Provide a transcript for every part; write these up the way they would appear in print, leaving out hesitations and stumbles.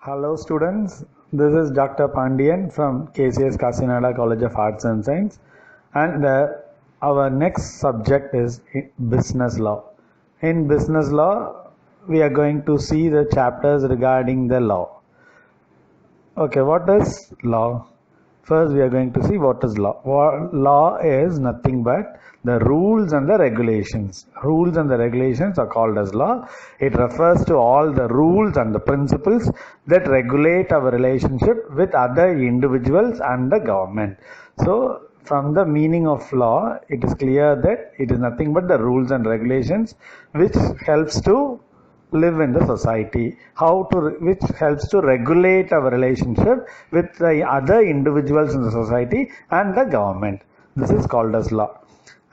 Hello students, this is Dr. Pandian from KCS Kasinada College of Arts and Science, and our next subject is business law. In business law, we are going to see the chapters regarding the law. Okay, what is law? First, we are going to see what is law. Law is nothing but the rules and the regulations. Rules and the regulations are called as law. It refers to all the rules and the principles that regulate our relationship with other individuals and the government. So, from the meaning of law, it is clear that it is nothing but the rules and regulations which helps to live in the society, which helps to regulate our relationship with the other individuals in the society and the government. This is called as law.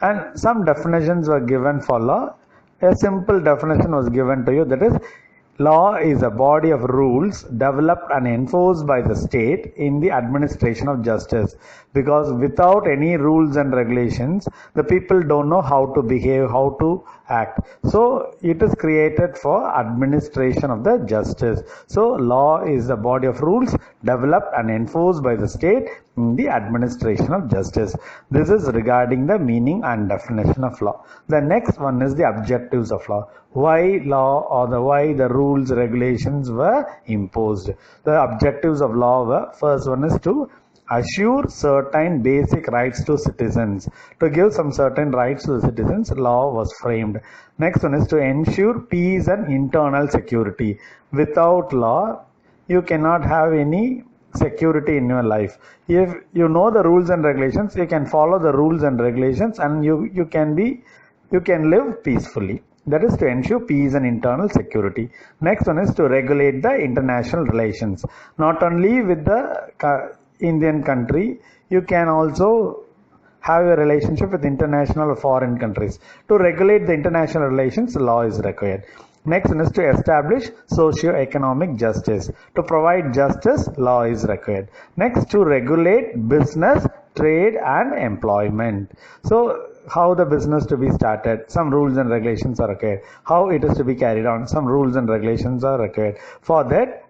And some definitions were given for law. A simple definition was given to you, that is, law is a body of rules developed and enforced by the state in the administration of justice. Because without any rules and regulations, the people don't know how to behave, how to act. So it is created for administration of the justice. So law is a body of rules developed and enforced by the state in the administration of justice. This is regarding the meaning and definition of law. The next one is the objectives of law. Why law, or why the rules, regulations were imposed. The objectives of law were, first one is to assure certain basic rights to citizens. To give some certain rights to the citizens, law was framed. Next one is to ensure peace and internal security. Without law, you cannot have any security in your life. If you know the rules and regulations, you can follow the rules and regulations, and you can live peacefully. That is to ensure peace and internal security. Next one is to regulate the international relations. Not only with the Indian country, you can also have a relationship with international or foreign countries. To regulate the international relations, law is required. Next one is to establish socio-economic justice. To provide justice, law is required. Next, to regulate business, trade and employment. So, how the business to be started, some rules and regulations are required. How it is to be carried on, some rules and regulations are required. For that,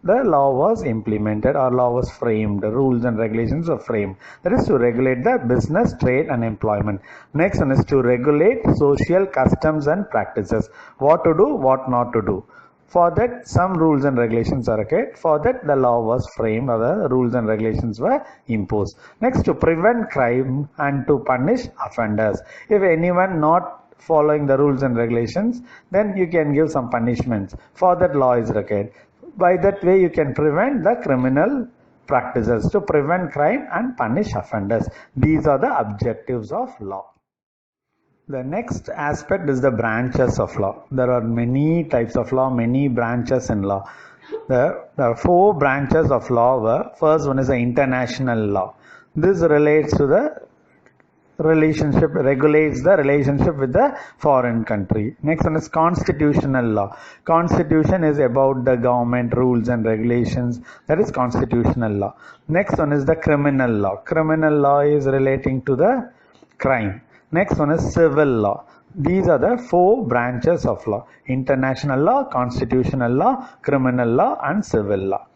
the law was implemented, or law was framed, the rules and regulations were framed. That is to regulate the business, trade and employment. Next one is to regulate social customs and practices. What to do, what not to do. For that, some rules and regulations are required. For that, the law was framed, or the rules and regulations were imposed. Next, to prevent crime and to punish offenders. If anyone not following the rules and regulations, then you can give some punishments. For that, law is required. By that way, you can prevent the criminal practices, to prevent crime and punish offenders. These are the objectives of law. The next aspect is the branches of law. There are many types of law, many branches in law. The four branches of law were, first one is the international law. This relates to the regulates the relationship with the foreign country. Next one is constitutional law. Constitution is about the government rules and regulations. That is constitutional law. Next one is the criminal law. Criminal law is relating to the crime. Next one is civil law. These are the four branches of law: international law, constitutional law, criminal law and civil law.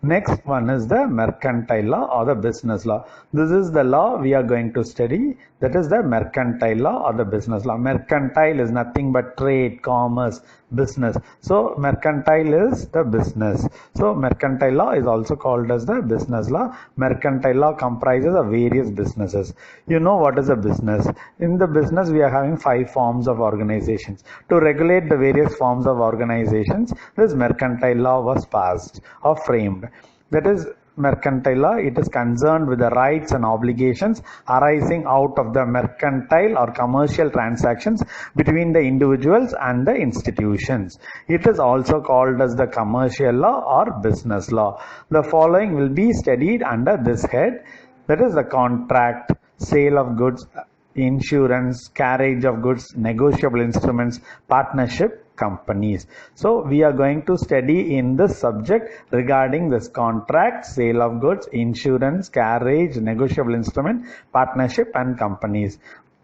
Next one is the mercantile law, or the business law. This is the law we are going to study. That is the mercantile law or the business law. Mercantile is nothing but trade, commerce, business. So mercantile is the business. So mercantile law is also called as the business law. Mercantile law comprises of various businesses. You know what is a business. In the business, we are having 5 forms of organizations. To regulate the various forms of organizations, this mercantile law was passed or framed. That is mercantile law. It is concerned with the rights and obligations arising out of the mercantile or commercial transactions between the individuals and the institutions. It is also called as the commercial law or business law. The following will be studied under this head. That is the contract, sale of goods, insurance, carriage of goods, negotiable instruments, partnership, companies. So we are going to study in this subject regarding this contract, sale of goods, insurance, carriage, negotiable instrument, partnership and companies.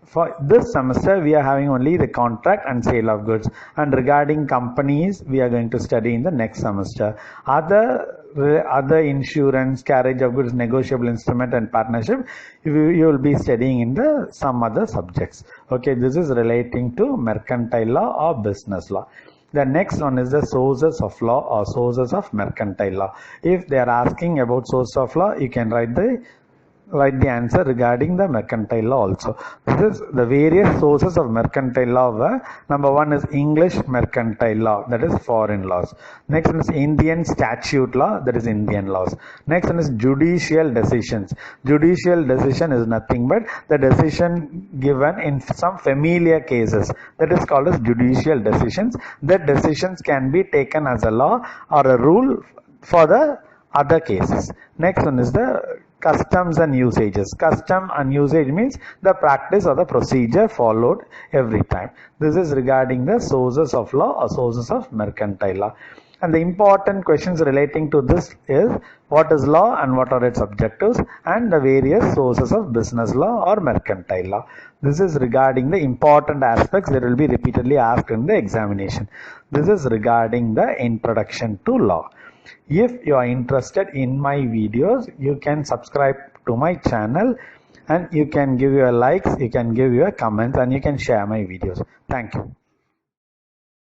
For this semester, we are having only the contract and sale of goods, and regarding companies, we are going to study in the next semester. Other insurance, carriage of goods, negotiable instrument, and partnership, you will be studying in the some other subjects. Okay, this is relating to mercantile law or business law. The next one is the sources of law or sources of mercantile law. If they are asking about source of law, you can write the answer regarding the mercantile law also. This is the various sources of mercantile law. Number one is English mercantile law, that is foreign laws. Next one is Indian statute law, that is Indian laws. Next one is judicial decisions. Judicial decision is nothing but the decision given in some familiar cases, that is called as judicial decisions. That decisions can be taken as a law or a rule for the other cases. Next one is the customs and usages. Custom and usage means the practice or the procedure followed every time. This is regarding the sources of law or sources of mercantile law. And the important questions relating to this is what is law and what are its objectives, and the various sources of business law or mercantile law. This is regarding the important aspects that will be repeatedly asked in the examination. This is regarding the introduction to law. If you are interested in my videos, you can subscribe to my channel, and you can give your likes, you can give your comments, and you can share my videos. Thank you.